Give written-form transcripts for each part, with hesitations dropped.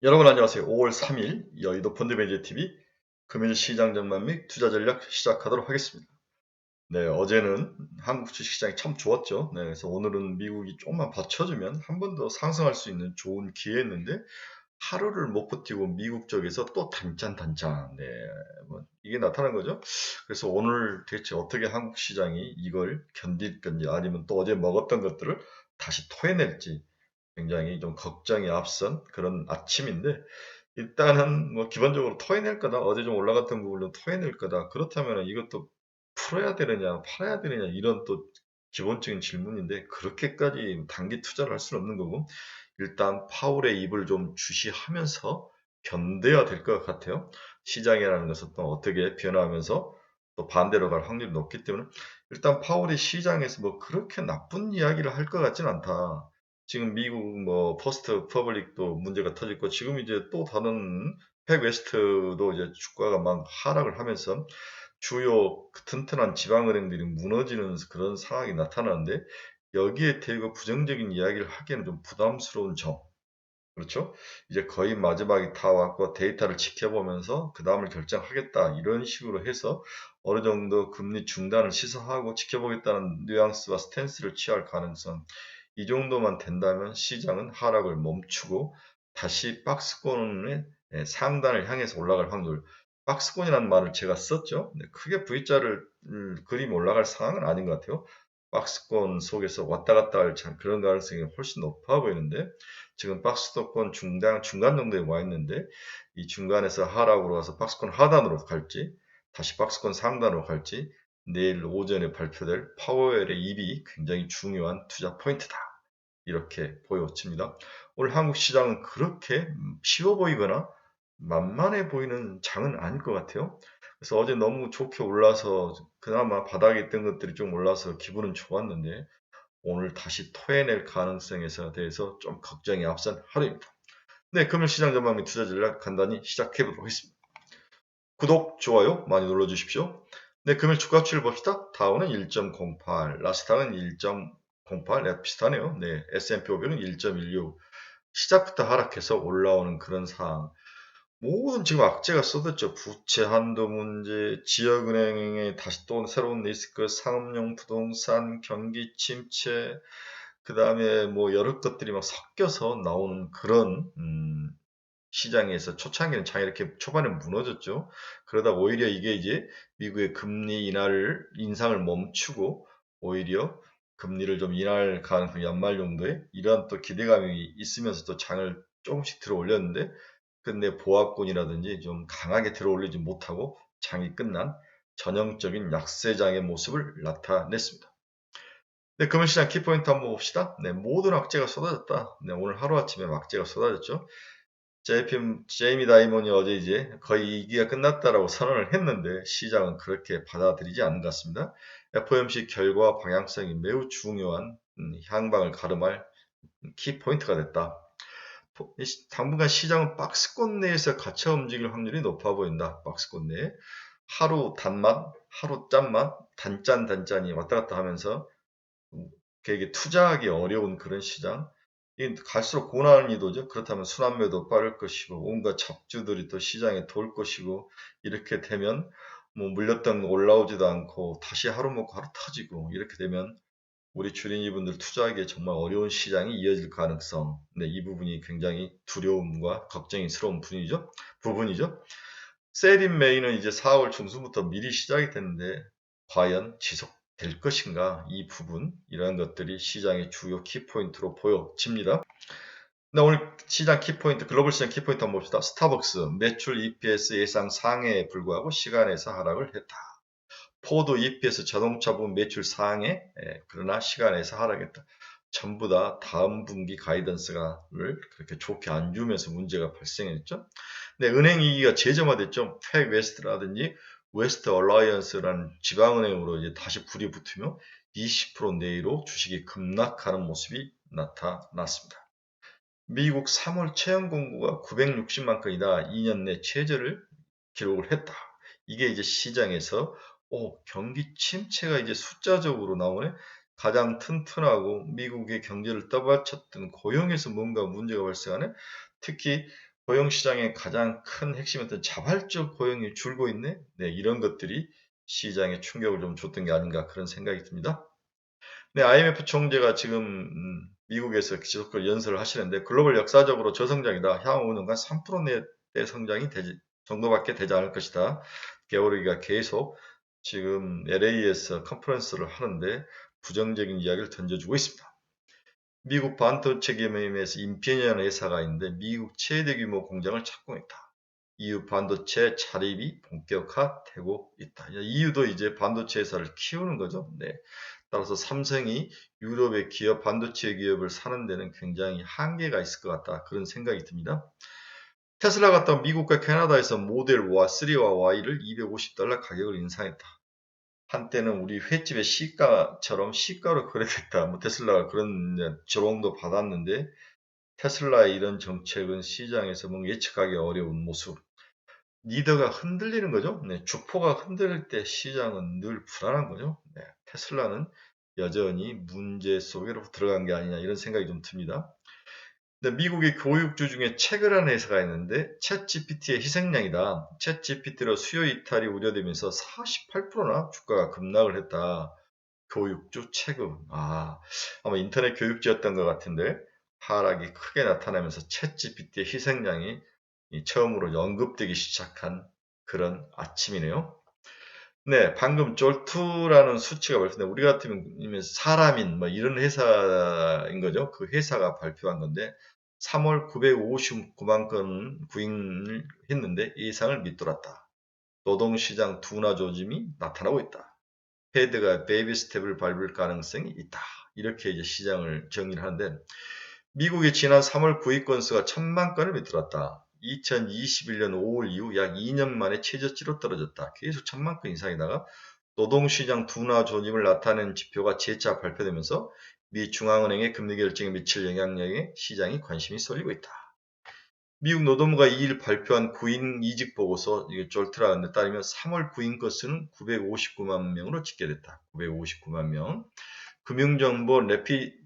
여러분 안녕하세요. 5월 3일 여의도 펀드매니저TV 금일 시장 전망 및 투자 전략 시작하도록 하겠습니다. 네, 어제는 한국 주식시장이 참 좋았죠. 네, 그래서 오늘은 미국이 조금만 받쳐주면 한 번 더 상승할 수 있는 좋은 기회였는데 하루를 못 버티고 미국 쪽에서 또 단짠단짠 뭐 이게 나타난 거죠. 그래서 오늘 대체 어떻게 한국 시장이 이걸 견딜 건지 아니면 또 어제 먹었던 것들을 다시 토해낼지 굉장히 좀 걱정이 앞선 그런 아침인데 일단은 뭐 기본적으로 토해낼 거다. 어제 좀 올라갔던 부분을 토해낼 거다. 그렇다면 이것도 풀어야 되느냐, 팔아야 되느냐 이런 또 기본적인 질문인데 그렇게까지 단기 투자를 할 수는 없는 거고 일단 파월의 입을 좀 주시하면서 견뎌야 될 것 같아요. 시장이라는 것은 또 어떻게 변화하면서 또 반대로 갈 확률이 높기 때문에 일단 파월이 시장에서 뭐 그렇게 나쁜 이야기를 할 것 같진 않다. 지금 미국 뭐 퍼스트 퍼블릭도 문제가 터졌고 지금 이제 또 다른 팩웨스트도 이제 주가가 막 하락을 하면서 주요 튼튼한 지방은행들이 무너지는 그런 상황이 나타나는데 여기에 대고 부정적인 이야기를 하기에는 좀 부담스러운 점. 그렇죠? 이제 거의 마지막이 다 왔고 데이터를 지켜보면서 그 다음을 결정하겠다. 이런 식으로 해서 어느 정도 금리 중단을 시사하고 지켜보겠다는 뉘앙스와 스탠스를 취할 가능성. 이 정도만 된다면 시장은 하락을 멈추고 다시 박스권의 상단을 향해서 올라갈 확률. 박스권이라는 말을 제가 썼죠. 크게 V자를 그림 올라갈 상황은 아닌 것 같아요. 박스권 속에서 왔다 갔다 할 그런 가능성이 훨씬 높아 보이는데 지금 박스권 중간 정도에 와 있는데 이 중간에서 하락으로 가서 박스권 하단으로 갈지 다시 박스권 상단으로 갈지 내일 오전에 발표될 파워웰의 입이 굉장히 중요한 투자 포인트다. 이렇게 보여집니다. 오늘 한국 시장은 그렇게 쉬워 보이거나 만만해 보이는 장은 아닐 것 같아요. 그래서 어제 너무 좋게 올라서 그나마 바닥에 있던 것들이 좀 올라서 기분은 좋았는데 오늘 다시 토해낼 가능성에 대해서 좀 걱정이 앞선 하루입니다. 네, 금일 시장 전망 및 투자 전략 간단히 시작해 보도록 하겠습니다. 구독, 좋아요 많이 눌러주십시오. 네, 금일 주가 추이를 봅시다. 다우는 1.08, 나스닥은 1.08, 비슷하네요. 네, S&P 500은 1.16. 시작부터 하락해서 올라오는 그런 상황. 모든 지금 악재가 쏟았죠. 부채 한도 문제, 지역은행의 다시 또 새로운 리스크, 상업용 부동산, 경기 침체, 그 다음에 뭐 여러 것들이 막 섞여서 나오는 그런 시장에서 초창기는 장 이렇게 초반에 무너졌죠. 그러다 오히려 이게 이제 미국의 금리 인상을 멈추고 오히려 금리를 좀 인할 가능성 연말 정도에 이러한 또 기대감이 있으면서 또 장을 조금씩 들어 올렸는데 근데 보합권이라든지 좀 강하게 들어 올리지 못하고 장이 끝난 전형적인 약세장의 모습을 나타냈습니다. 네, 금융시장 키포인트 한번 봅시다. 네, 모든 악재가 쏟아졌다. 네, 오늘 하루아침에 악재가 쏟아졌죠. 제이미 다이먼이 어제 이제 거의 2기가 끝났다라고 선언을 했는데 시장은 그렇게 받아들이지 않은 것 같습니다. FOMC 결과 방향성이 매우 중요한 향방을 가름할 키포인트가 됐다. 당분간 시장은 박스권 내에서 갇혀 움직일 확률이 높아 보인다. 박스권 내에. 하루 단맛, 하루 짠맛, 단짠단짠이 왔다 갔다 하면서 이게 투자하기 어려운 그런 시장. 이게 갈수록 고난이도죠. 그렇다면 순환매도 빠를 것이고 온갖 잡주들이 또 시장에 돌 것이고 이렇게 되면 뭐 물렸던 거 올라오지도 않고 다시 하루 먹고 하루 터지고 이렇게 되면 우리 주린이분들 투자하기에 정말 어려운 시장이 이어질 가능성. 네, 이 부분이 굉장히 두려움과 걱정스러운 부분이죠. 세린 메이는 이제 4월 중순부터 미리 시작이 됐는데 과연 지속될 것인가? 이 부분 이런 것들이 시장의 주요 키포인트로 보여집니다. 네, 오늘 시장 키포인트, 글로벌 시장 키포인트 한번 봅시다. 스타벅스 매출 EPS 예상 상회에 불구하고 시간에서 하락을 했다. 포드 EPS 자동차 부분 매출 상회, 그러나 시간에서 하락했다. 전부 다 다음 분기 가이던스를 그렇게 좋게 안 주면서 문제가 발생했죠. 네, 은행 위기가 재점화됐죠. 팩웨스트라든지 웨스트 얼라이언스라는 지방은행으로 이제 다시 불이 붙으며 20% 내로 주식이 급락하는 모습이 나타났습니다. 미국 3월 채용 공고가 960만 건이다. 2년 내 최저를 기록을 했다. 이게 이제 시장에서 경기 침체가 이제 숫자적으로 나오네. 가장 튼튼하고 미국의 경제를 떠받쳤던 고용에서 뭔가 문제가 발생하네. 특히 고용 시장의 가장 큰 핵심이었던 자발적 고용이 줄고 있네. 네, 이런 것들이 시장에 충격을 좀 줬던 게 아닌가 그런 생각이 듭니다. 네, IMF 총재가 지금 미국에서 지속적으로 연설을 하시는데 글로벌 역사적으로 저성장이다. 향후 5년간 3%내 성장이 정도밖에 되지 않을 것이다. 게오르기가 계속 지금 LA에서 컨퍼런스를 하는데 부정적인 이야기를 던져주고 있습니다. 미국 반도체 기업에서 인피니언 회사가 있는데 미국 최대 규모 공장을 착공했다. EU 반도체 자립이 본격화되고 있다. EU도 이제 반도체 회사를 키우는 거죠. 네. 따라서 삼성이 유럽의 기업, 반도체 기업을 사는 데는 굉장히 한계가 있을 것 같다. 그런 생각이 듭니다. 테슬라 같은 미국과 캐나다에서 모델 3와 Y를 $250 가격을 인상했다. 한때는 우리 횟집의 시가처럼 시가로 거래됐다. 뭐 테슬라가 그런 조롱도 받았는데 테슬라의 이런 정책은 시장에서 뭔가 예측하기 어려운 모습. 리더가 흔들리는 거죠. 네, 주포가 흔들릴 때 시장은 늘 불안한 거죠. 네, 테슬라는 여전히 문제 속으로 들어간 게 아니냐 이런 생각이 좀 듭니다. 근데 미국의 교육주 중에 채그라는 회사가 있는데 챗GPT의 희생양이다. 챗GPT로 수요 이탈이 우려되면서 48%나 주가가 급락을 했다. 교육주 채그. 아마 인터넷 교육주였던 것 같은데 하락이 크게 나타나면서 챗GPT의 희생양이 처음으로 언급되기 시작한 그런 아침이네요. 네, 방금 쫄투라는 수치가 발표됐는데 우리 같으면 사람인 뭐 이런 회사인 거죠. 그 회사가 발표한 건데 3월 959만 건 구인을 했는데 예상을 밑돌았다. 노동시장 둔화 조짐이 나타나고 있다. 페드가 베이비 스텝을 밟을 가능성이 있다. 이렇게 이제 시장을 정의를 하는데 미국의 지난 3월 구입 건수가 1000만 건을 밑돌았다. 2021년 5월 이후 약 2년 만에 최저치로 떨어졌다. 계속 1000만 건 이상이다가 노동시장 둔화 조짐을 나타내는 지표가 재차 발표되면서 미 중앙은행의 금리 결정에 미칠 영향력에 시장이 관심이 쏠리고 있다. 미국 노동부가 2일 발표한 구인 이직 보고서 이게 쫄트라는데 따르면 3월 구인 건수는 959만 명으로 집계됐다. 959만 명. 금융정보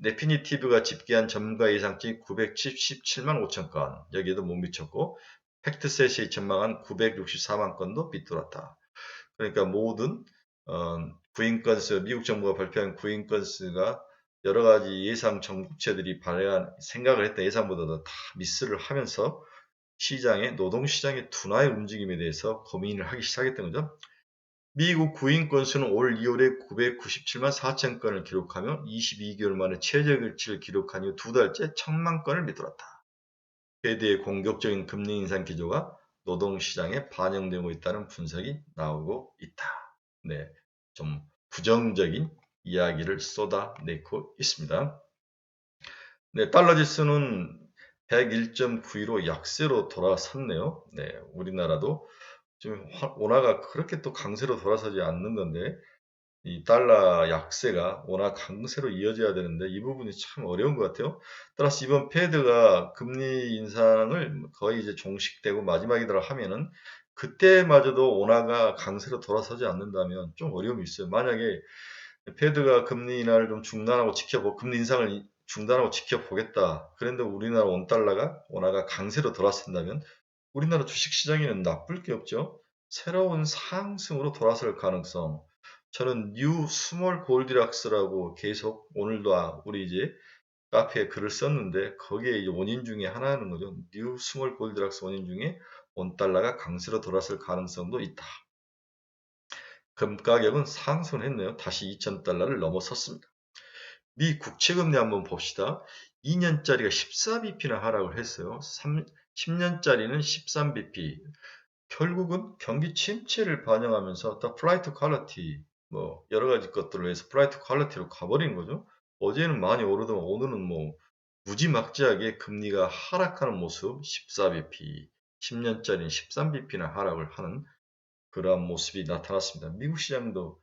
레피니티브가 집계한 전문가 예상치 977만 5천 건, 여기에도 못 미쳤고 팩트셋이 전망한 964만 건도 비뚤었다. 그러니까 모든 구인 건수, 미국 정부가 발표한 구인 건수가 여러 가지 예상 정부체들이 발행한 생각을 했던 예상보다도 다 미스를 하면서 시장의 노동시장의 둔화의 움직임에 대해서 고민을 하기 시작했던 거죠. 미국 구인 건수는 올 2월에 997만 4천 건을 기록하며 22개월 만에 최저치를 기록한 이후 두 달째 1000만 건을 밑돌았다. 페드의 공격적인 금리 인상 기조가 노동시장에 반영되고 있다는 분석이 나오고 있다. 네, 좀 부정적인 이야기를 쏟아내고 있습니다. 네, 달러 지수는 101.92로 약세로 돌아섰네요. 네, 우리나라도 지금 원화가 그렇게 또 강세로 돌아서지 않는 건데 이 달러 약세가 원화 강세로 이어져야 되는데 이 부분이 참 어려운 것 같아요. 따라서 이번 페드가 금리 인상을 거의 이제 종식되고 마지막이더라 하면은 그때마저도 원화가 강세로 돌아서지 않는다면 좀 어려움이 있어요. 만약에 페드가 금리 인하를 좀 중단하고 금리 인상을 중단하고 지켜보겠다. 그런데 우리나라 원달러가 원화가 강세로 돌아선다면 우리나라 주식시장에는 나쁠 게 없죠. 새로운 상승으로 돌아설 가능성. 저는 뉴 스몰 골디락스라고 계속 오늘도 우리 이제 카페에 글을 썼는데 거기에 이제 원인 중에 하나는 거죠. 뉴 스몰 골디락스 원인 중에 원달러가 강세로 돌아설 가능성도 있다. 금 가격은 상승했네요. 다시 2,000달러를 넘어섰습니다. 미 국채금리 한번 봅시다. 2년짜리가 14bp나 하락을 했어요. 10년짜리는 13bp. 결국은 경기 침체를 반영하면서 또 플라이트 퀄리티 뭐 여러 가지 것들을 해서 플라이트 퀄리티로 가버린 거죠. 어제는 많이 오르더만 오늘은 뭐 무지막지하게 금리가 하락하는 모습 14bp, 10년짜리는 13bp나 하락을 하는 그러한 모습이 나타났습니다. 미국 시장도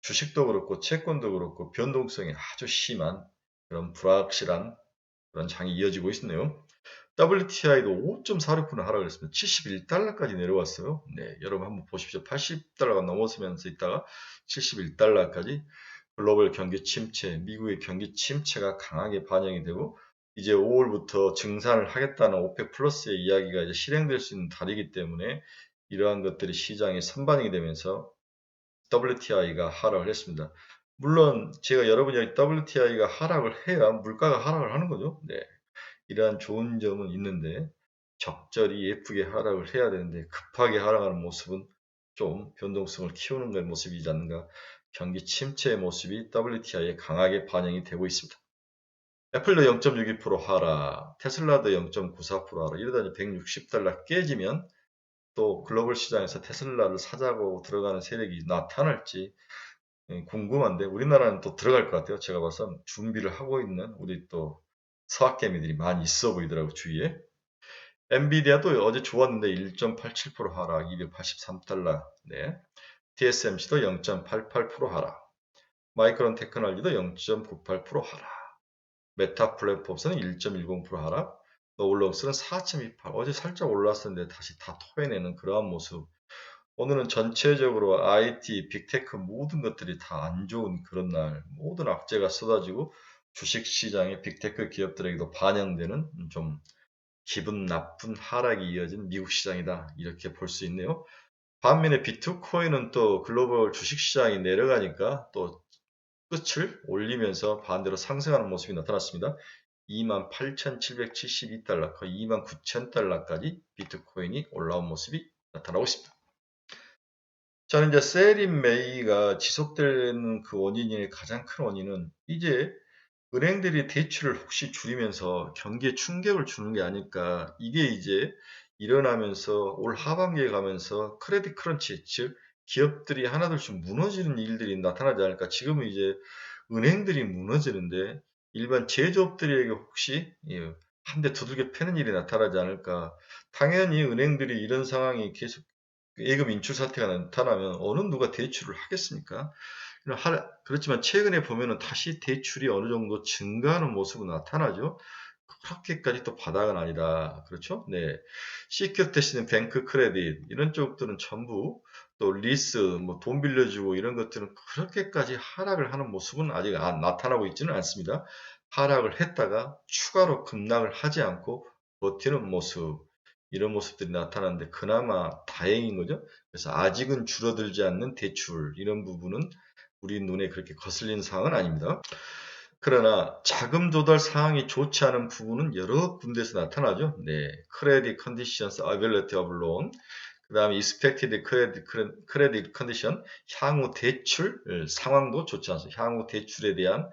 주식도 그렇고 채권도 그렇고 변동성이 아주 심한 그런 불확실한 그런 장이 이어지고 있네요. WTI도 5.46% 하락을 했습니다. 71달러까지 내려왔어요. 네, 여러분 한번 보십시오. 80달러가 넘어서면서 있다가 71달러까지 글로벌 경기 침체, 미국의 경기 침체가 강하게 반영이 되고 이제 5월부터 증산을 하겠다는 오펙 플러스의 이야기가 이제 실행될 수 있는 달이기 때문에 이러한 것들이 시장에 선반영이 되면서 WTI가 하락을 했습니다. 물론 제가 여러분이 WTI가 하락을 해야 물가가 하락을 하는 거죠. 네. 이러한 좋은 점은 있는데 적절히 예쁘게 하락을 해야 되는데 급하게 하락하는 모습은 좀 변동성을 키우는 그 모습이지 않는가. 경기 침체의 모습이 WTI에 강하게 반영이 되고 있습니다. 애플도 0.62% 하락, 테슬라도 0.94% 하락, 이러다 160달러 깨지면 또 글로벌 시장에서 테슬라를 사자고 들어가는 세력이 나타날지 궁금한데 우리나라는 또 들어갈 것 같아요. 제가 봐서 준비를 하고 있는 우리 또 서학개미들이 많이 있어 보이더라고 주위에. 엔비디아도 어제 좋았는데 1.87% 하락, 283달러. 네. TSMC도 0.88% 하락. 마이크론 테크놀리도 0.98% 하락. 메타 플랫폼스는 1.10% 하락. 노블록스는 4.28. 어제 살짝 올랐었는데 다시 다 토해내는 그러한 모습. 오늘은 전체적으로 IT, 빅테크 모든 것들이 다 안 좋은 그런 날, 모든 악재가 쏟아지고 주식시장의 빅테크 기업들에게도 반영되는 좀 기분 나쁜 하락이 이어진 미국 시장이다. 이렇게 볼 수 있네요. 반면에 비트코인은 또 글로벌 주식시장이 내려가니까 또 끝을 올리면서 반대로 상승하는 모습이 나타났습니다. 28,772달러, 거의 29,000달러까지 비트코인이 올라온 모습이 나타나고 있습니다. 저는 이제 셀인 메이가 지속되는 그 원인의 가장 큰 원인은 이제 은행들이 대출을 혹시 줄이면서 경기에 충격을 주는 게 아닐까. 이게 이제 일어나면서 올 하반기에 가면서 크레딧 크런치, 즉 기업들이 하나둘씩 무너지는 일들이 나타나지 않을까. 지금은 이제 은행들이 무너지는데 일반 제조업들에게 혹시 한 대 두들겨 패는 일이 나타나지 않을까. 당연히 은행들이 이런 상황이 계속 예금 인출 사태가 나타나면 어느 누가 대출을 하겠습니까? 그렇지만 최근에 보면은 다시 대출이 어느 정도 증가하는 모습은 나타나죠. 그렇게까지 또 바닥은 아니다. 그렇죠? 네. C큐 대신에 뱅크 크레딧 이런 쪽들은 전부 또 리스 뭐 돈 빌려주고 이런 것들은 그렇게까지 하락을 하는 모습은 아직 나타나고 있지는 않습니다. 하락을 했다가 추가로 급락을 하지 않고 버티는 모습 이런 모습들이 나타나는데 그나마 다행인 거죠. 그래서 아직은 줄어들지 않는 대출 이런 부분은 우리 눈에 그렇게 거슬리는 상황은 아닙니다. 그러나 자금 조달 상황이 좋지 않은 부분은 여러 군데에서 나타나죠. 네, 크레딧 컨디션스 어빌리티 오브 론, 그다음에 expected credit condition, 향후 대출 상황도 좋지 않습니다. 향후 대출에 대한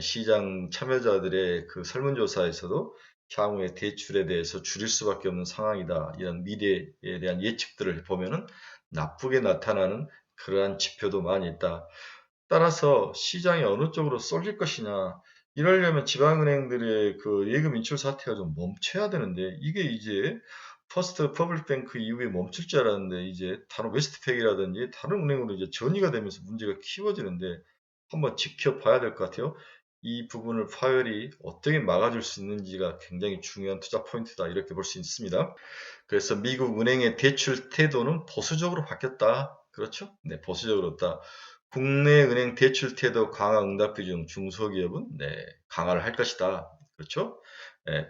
시장 참여자들의 그 설문조사에서도 향후에 대출에 대해서 줄일 수밖에 없는 상황이다. 이런 미래에 대한 예측들을 보면은 나쁘게 나타나는 그러한 지표도 많이 있다. 따라서 시장이 어느 쪽으로 쏠릴 것이냐. 이러려면 지방은행들의 그 예금 인출 사태가 좀 멈춰야 되는데 이게 이제 퍼스트 퍼블릭 뱅크 이후에 멈출 줄 알았는데 이제 다른 웨스트팩이라든지 다른 은행으로 이제 전이가 되면서 문제가 키워지는데 한번 지켜봐야 될 것 같아요. 이 부분을 파열이 어떻게 막아줄 수 있는지가 굉장히 중요한 투자 포인트다 이렇게 볼 수 있습니다. 그래서 미국 은행의 대출 태도는 보수적으로 바뀌었다. 그렇죠? 네, 보수적으로 다 국내 은행 대출 태도 강화 응답 비중 중소기업은 강화를 할 것이다. 그렇죠?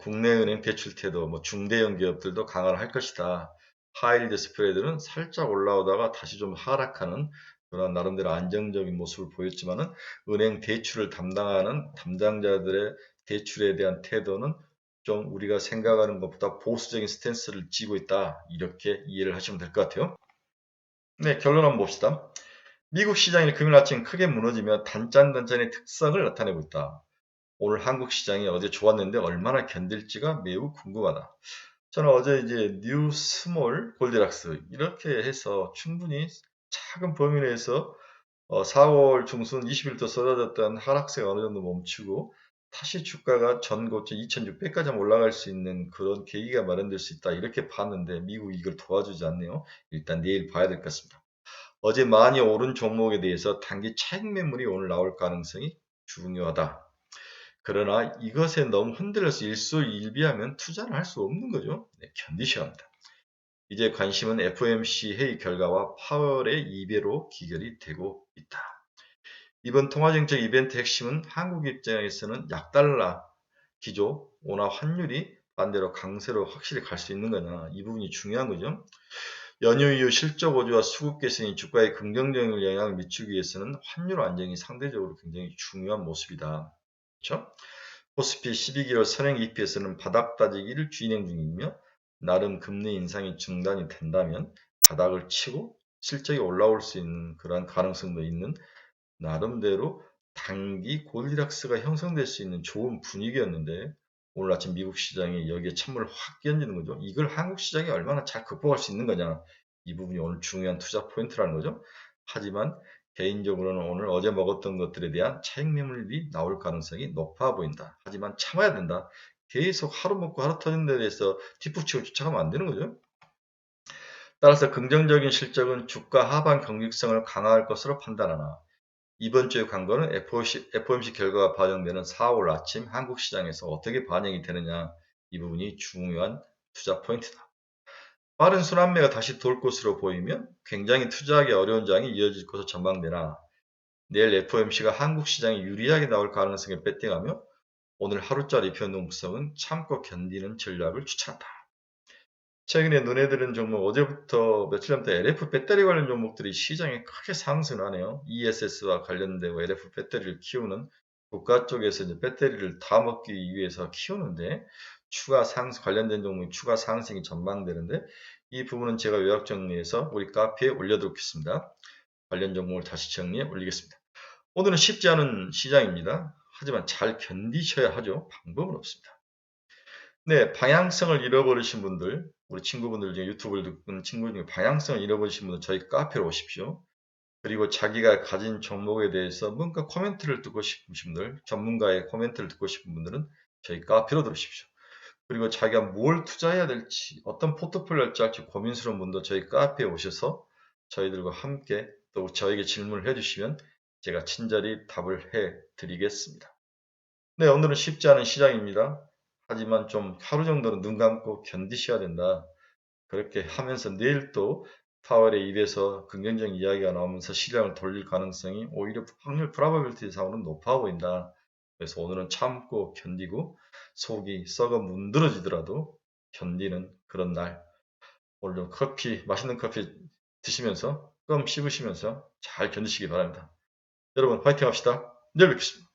국내 은행 대출 태도 뭐 중대형 기업들도 강화를 할 것이다. 하이힐드 스프레드는 살짝 올라오다가 다시 좀 하락하는 그런 나름대로 안정적인 모습을 보였지만은 은행 대출을 담당하는 담당자들의 대출에 대한 태도는 좀 우리가 생각하는 것보다 보수적인 스탠스를 쥐고 있다. 이렇게 이해를 하시면 될 것 같아요. 네, 결론 한번 봅시다. 미국 시장이 금요일 아침 크게 무너지며 단짠단짠의 특성을 나타내고 있다. 오늘 한국 시장이 어제 좋았는데 얼마나 견딜지가 매우 궁금하다. 저는 어제 이제 뉴 스몰 골디락스 이렇게 해서 충분히 작은 범위 내에서 4월 중순 20일부터 쏟아졌던 하락세가 어느 정도 멈추고 다시 주가가 전고점 2,600까지 올라갈 수 있는 그런 계기가 마련될 수 있다. 이렇게 봤는데 미국이 이걸 도와주지 않네요. 일단 내일 봐야 될 것 같습니다. 어제 많이 오른 종목에 대해서 단기 차익 매물이 오늘 나올 가능성이 중요하다. 그러나 이것에 너무 흔들려서 일소일비하면 투자를 할 수 없는 거죠. 네, 견디셔야 합니다. 이제 관심은 FOMC 회의 결과와 파월의 이배로 기결이 되고 있다. 이번 통화정책 이벤트 핵심은 한국 입장에서는 약달러 기조 원화 환율이 반대로 강세로 확실히 갈 수 있는 거냐. 이 부분이 중요한 거죠. 연휴 이후 실적 호조와 수급 개선이 주가에 긍정적인 영향을 미치기 위해서는 환율 안정이 상대적으로 굉장히 중요한 모습이다. 그렇죠? 코스피 12개월 선행 EPS는 바닥 다지기를 진행 중이며 나름 금리 인상이 중단이 된다면 바닥을 치고 실적이 올라올 수 있는 그러한 가능성도 있는 나름대로 단기 골디락스가 형성될 수 있는 좋은 분위기였는데 오늘 아침 미국 시장이 여기에 찬물을 확 끼얹는 거죠. 이걸 한국 시장이 얼마나 잘 극복할 수 있는 거냐. 이 부분이 오늘 중요한 투자 포인트라는 거죠. 하지만 개인적으로는 오늘 어제 먹었던 것들에 대한 차익 매물이 나올 가능성이 높아 보인다. 하지만 참아야 된다. 계속 하루 먹고 하루 터진 데 대해서 뒷북치고 쫓아가면 안 되는 거죠. 따라서 긍정적인 실적은 주가 하반 경직성을 강화할 것으로 판단하나 이번 주의 광고는 FOMC 결과가 반영되는 4월 아침 한국 시장에서 어떻게 반영이 되느냐 이 부분이 중요한 투자 포인트다. 빠른 순환매가 다시 돌 것으로 보이면 굉장히 투자하기 어려운 장이 이어질 것으로 전망되나 내일 FOMC가 한국 시장에 유리하게 나올 가능성을 배팅하며 오늘 하루짜리 변동성은 참고 견디는 전략을 추천한다. 최근에 눈에 들은 종목 어제부터 며칠 전부터 LF 배터리 관련 종목들이 시장에 크게 상승하네요. ESS와 관련되고 LF 배터리를 키우는 국가 쪽에서 이제 배터리를 다 먹기 위해서 키우는데 관련된 종목이 추가 상승이 전망되는데 이 부분은 제가 요약 정리해서 우리 카페에 올려두겠습니다. 관련 종목을 다시 정리해 올리겠습니다. 오늘은 쉽지 않은 시장입니다. 하지만 잘 견디셔야 하죠. 방법은 없습니다. 네, 방향성을 잃어버리신 분들, 우리 친구분들 중에 유튜브를 듣는 친구 중에 방향성을 잃어버리신 분들 저희 카페로 오십시오. 그리고 자기가 가진 종목에 대해서 뭔가 코멘트를 듣고 싶으신 분들, 전문가의 코멘트를 듣고 싶은 분들은 저희 카페로 들어오십시오. 그리고 자기가 뭘 투자해야 될지, 어떤 포트폴리오를 짤지 고민스러운 분도 저희 카페에 오셔서 저희들과 함께 또 저에게 질문을 해주시면 제가 친절히 답을 해드리겠습니다. 네, 오늘은 쉽지 않은 시장입니다. 하지만 좀 하루 정도는 눈 감고 견디셔야 된다. 그렇게 하면서 내일 또 파월의 입에서 긍정적인 이야기가 나오면서 시장을 돌릴 가능성이 오히려 확률 프로바빌리티상으로는 높아 보인다. 그래서 오늘은 참고 견디고 속이 썩어 문드러지더라도 견디는 그런 날. 오늘 맛있는 커피 드시면서 껌 씹으시면서 잘 견디시기 바랍니다. 여러분 화이팅 합시다. 내일 뵙겠습니다.